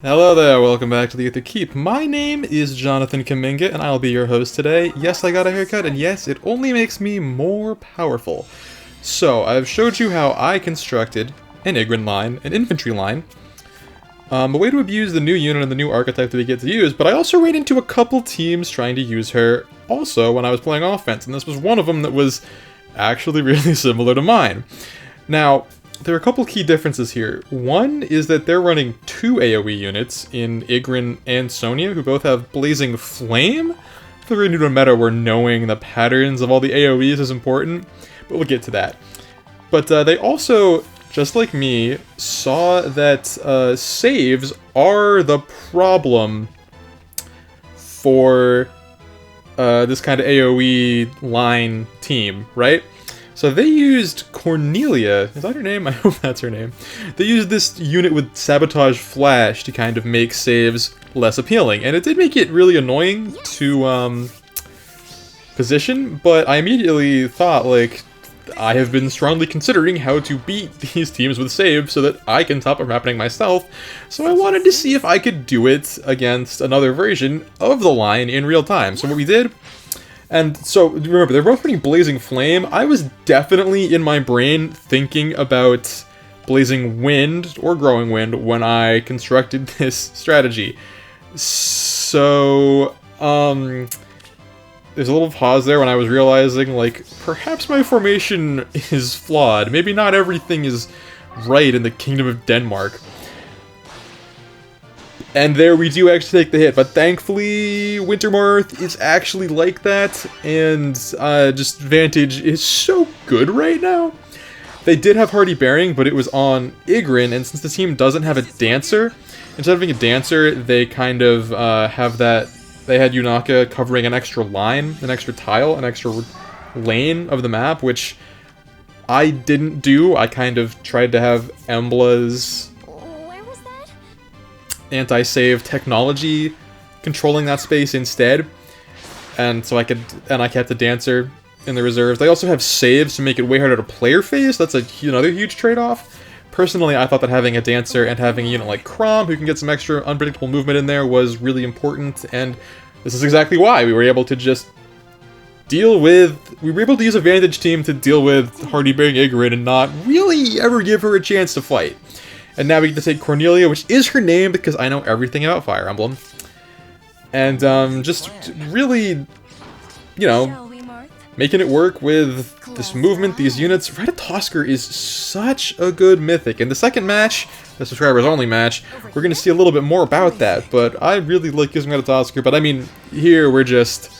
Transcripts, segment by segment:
Hello there, welcome back to the Aether Keep. My name is Jonathan Kaminga, and I'll be your host today. Yes, I got a haircut, and yes, it only makes me more powerful. So, I've showed you how I constructed an Igrene line, an infantry line, a way to abuse the new unit and the new archetype that we get to use, but I also ran into a couple teams trying to use her also when I was playing offense, and this was one of them that was actually really similar to mine. Now, there are a couple key differences here. One is that they're running two AoE units in Igrene and Sonya, who both have Blazing Flame. If they're new to a meta where knowing the patterns of all the AoEs is important, but we'll get to that. But they also, just like me, saw that saves are the problem for this kind of AoE line team, right? So they used Cornelia, is that her name? I hope that's her name. They used this unit with Sabotage Flash to kind of make saves less appealing, and it did make it really annoying to position, but I immediately thought, like, I have been strongly considering how to beat these teams with saves so that I can top them happening myself, so I wanted to see if I could do it against another version of the line in real time. So what we did... And so, remember, they're both running Blazing Flame. I was definitely, in my brain, thinking about Blazing Wind, or Growing Wind, when I constructed this strategy. So, there's a little pause there when I was realizing, like, perhaps my formation is flawed. Maybe not everything is right in the Kingdom of Denmark. And there we do actually take the hit, but thankfully Wintermarth is actually like that, and just Vantage is so good right now. They did have Hardy Bearing, but it was on Igrene, and since the team doesn't have a Dancer, instead of having a Dancer, they kind of have that, they had Yunaka covering an extra line, an extra tile, an extra lane of the map, which I didn't do. I kind of tried to have Embla's anti-save technology controlling that space instead, and so I kept the Dancer in the reserves. They also have saves to make it way harder to player phase. That's another huge trade-off. Personally, I thought that having a Dancer and having a unit like Crom, who can get some extra unpredictable movement in there, was really important, and this is exactly why we were able to just deal with... We were able to use a Vantage team to deal with Hardy Bearing Igrene and not really ever give her a chance to fight. And now we get to take Cornelia, which is her name because I know everything about Fire Emblem. And just really, making it work with this movement, these units. Ratatoskr is such a good mythic. In the second match, the subscribers only match, we're going to see a little bit more about that. But I really like using Ratatoskr. But I mean, here we're just...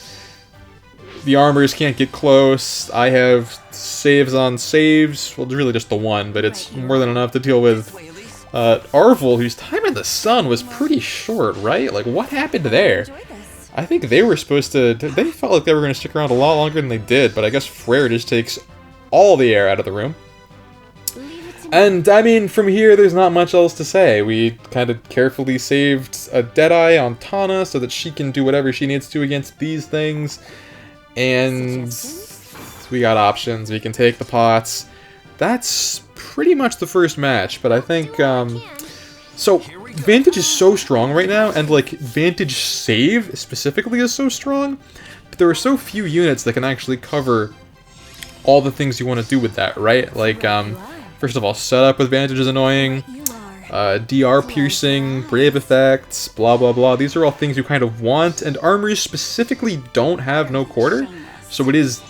The armors can't get close. I have saves on saves. Well, really just the one, but it's more than enough to deal with Arvel, whose time in the sun was pretty short, right? Like, what happened there? I think they were supposed to... They felt like they were going to stick around a lot longer than they did, but I guess Freyr just takes all the air out of the room. And, I mean, from here, there's not much else to say. We kind of carefully saved a Deadeye on Tana so that she can do whatever she needs to against these things. And we got options. We can take the pots. That's pretty much the first match, but I think, so, Vantage is so strong right now, and, like, Vantage Save specifically is so strong, but there are so few units that can actually cover all the things you want to do with that, right? Like, first of all, setup with Vantage is annoying, DR Piercing, Brave Effects, blah blah blah, these are all things you kind of want, and armors specifically don't have no quarter, so it is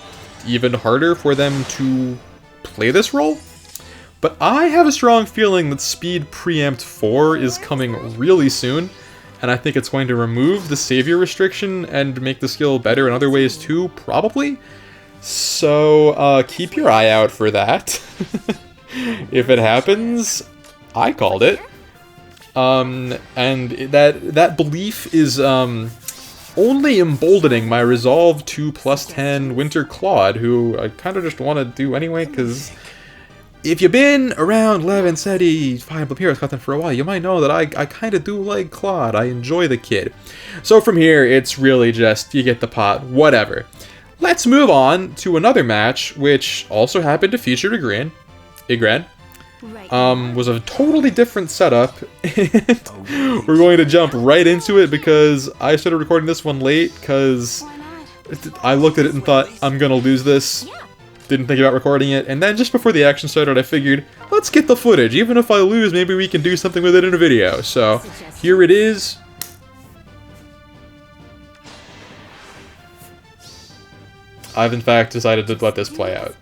even harder for them to play this role. But I have a strong feeling that Speed Preempt 4 is coming really soon, and I think it's going to remove the Savior restriction and make the skill better in other ways too, probably. So, keep your eye out for that. If it happens, I called it. And that belief is only emboldening my resolve to +10 Winter Claude, who I kind of just want to do anyway, because... If you've been around Lev and Seti, Fire Emblem Heroes content for a while, you might know that I kind of do like Claude. I enjoy the kid. So from here, it's really just, you get the pot, whatever. Let's move on to another match, which also happened to feature Igrene. was a totally different setup, and we're going to jump right into it because I started recording this one late because I looked at it and thought, I'm gonna lose this. Didn't think about recording it, and then just before the action started, I figured, let's get the footage. Even if I lose, maybe we can do something with it in a video. So, here it is. I've in fact decided to let this play out.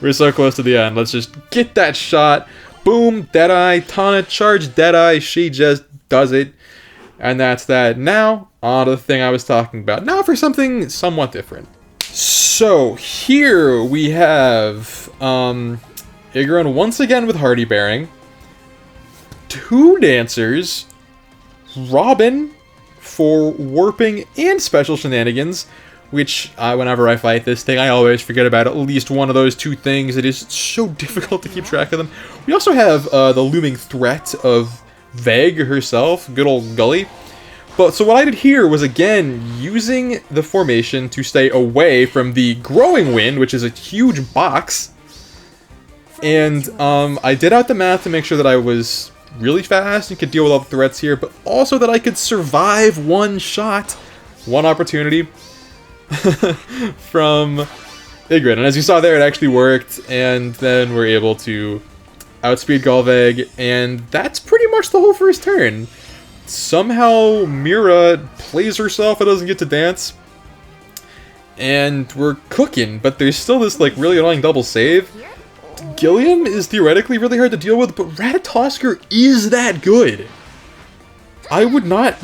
We're so close to the end. Let's just get that shot. Boom, Deadeye, Tana, charge Deadeye. She just does it. And that's that. Now, on to the thing I was talking about. Now for something somewhat different. So, here we have Igrene once again with Hardy Bearing. 2 dancers. Robin for warping and special shenanigans. Which, whenever I fight this thing, I always forget about at least one of those 2 things. It is so difficult to keep track of them. We also have the looming threat of Veg herself, good old Gully. But so what I did here was, again, using the formation to stay away from the Growing Wind, which is a huge box. And I did out the math to make sure that I was really fast and could deal with all the threats here, but also that I could survive one shot, one opportunity. From Igrene, and as you saw there, it actually worked, and then we're able to outspeed Galveg, and that's pretty much the whole first turn. Somehow Mira plays herself and doesn't get to dance, and we're cooking, but there's still this like really annoying double save. Gilliam is theoretically really hard to deal with, but Ratatoskr is that good. I would not...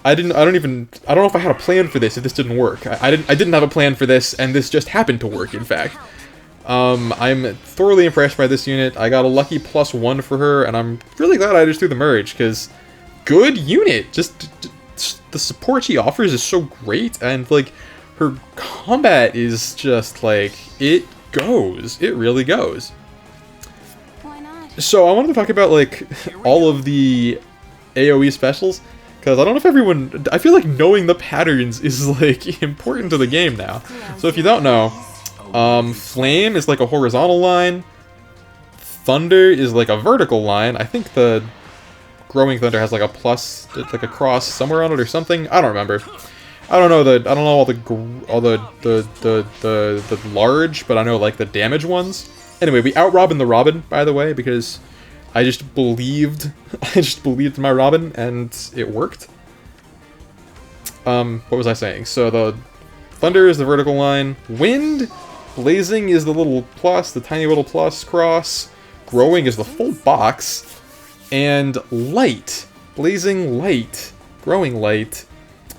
I don't know if I had a plan for this if this didn't work. I didn't have a plan for this, and this just happened to work, in fact. I'm thoroughly impressed by this unit. I got a lucky +1 for her, and I'm really glad I just threw the merge, because good unit! Just the support she offers is so great, and, like, her combat is just, like, it goes. It really goes. Why not? So, I wanted to talk about, like, all of the AoE specials. Because I don't know if everyone... I feel like knowing the patterns is, like, important to the game now. So if you don't know, Flame is like a horizontal line. Thunder is like a vertical line. I think the Growing Thunder has like a plus, like a cross somewhere on it or something. I don't remember. I don't know all the large, but I know like the damage ones. Anyway, we out-Robin the Robin, by the way, because... I just believed in my Robin, and it worked. What was I saying? So the Thunder is the vertical line. Wind, Blazing is the little plus, the tiny little plus cross. Growing is the full box. And Light, Blazing Light, Growing Light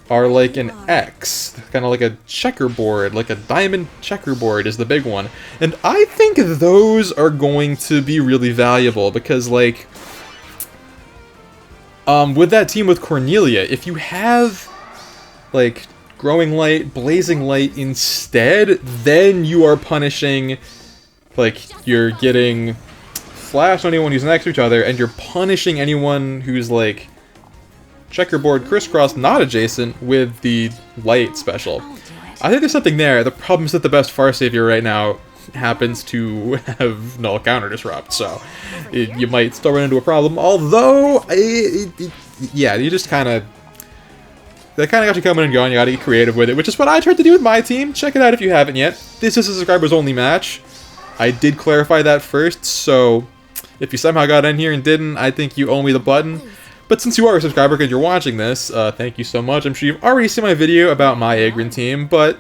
are like an X, kind of like a checkerboard, like a diamond checkerboard is the big one. And I think those are going to be really valuable because, like, with that team with Cornelia, if you have, like, Growing Light, Blazing Light instead, then you are punishing, like, you're getting Flash on anyone who's next to each other, and you're punishing anyone who's, like, checkerboard crisscross not adjacent with the light special. I think there's something there. The problem is that the best Far Savior right now happens to have null counter disrupt, so you might still run into a problem. Although, yeah, you just kind of... They kind of got you coming and going. You gotta get creative with it, which is what I tried to do with my team. Check it out if you haven't yet. This is a subscribers only match. I did clarify that first, so if you somehow got in here and didn't, I think you owe me the button. But since you are a subscriber and you're watching this, thank you so much. I'm sure you've already seen my video about my Igrene team, but,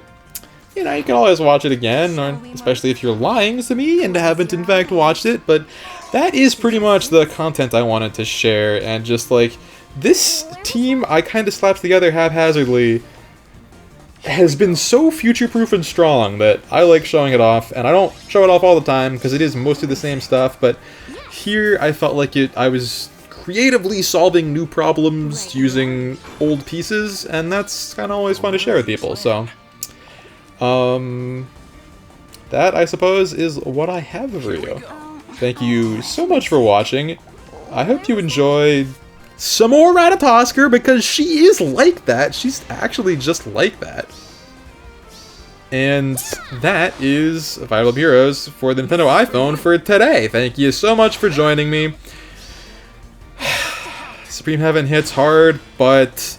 you know, you can always watch it again, or especially if you're lying to me and haven't in fact watched it. But that is pretty much the content I wanted to share, and just, like, this team I kind of slapped together haphazardly has been so future-proof and strong that I like showing it off, and I don't show it off all the time because it is mostly the same stuff, but here I felt like I was creatively solving new problems using old pieces, and that's kind of always fun to share with people, so that, I suppose, is what I have for you. Thank you so much for watching. I hope you enjoyed some more Ratatoskr, because she is like that. She's actually just like that. And that is Vital Heroes for the Nintendo iPhone for today. Thank you so much for joining me. Supreme Heaven hits hard, but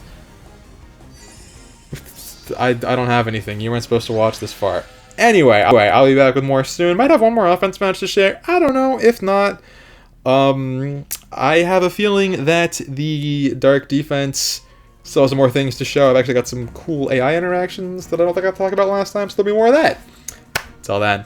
I don't have anything. You weren't supposed to watch this far. Anyway, I'll be back with more soon. Might have one more offense match to share. I don't know. If not, I have a feeling that the Dark Defense still has some more things to show. I've actually got some cool AI interactions that I don't think I talked about last time, so there'll be more of that. Till then.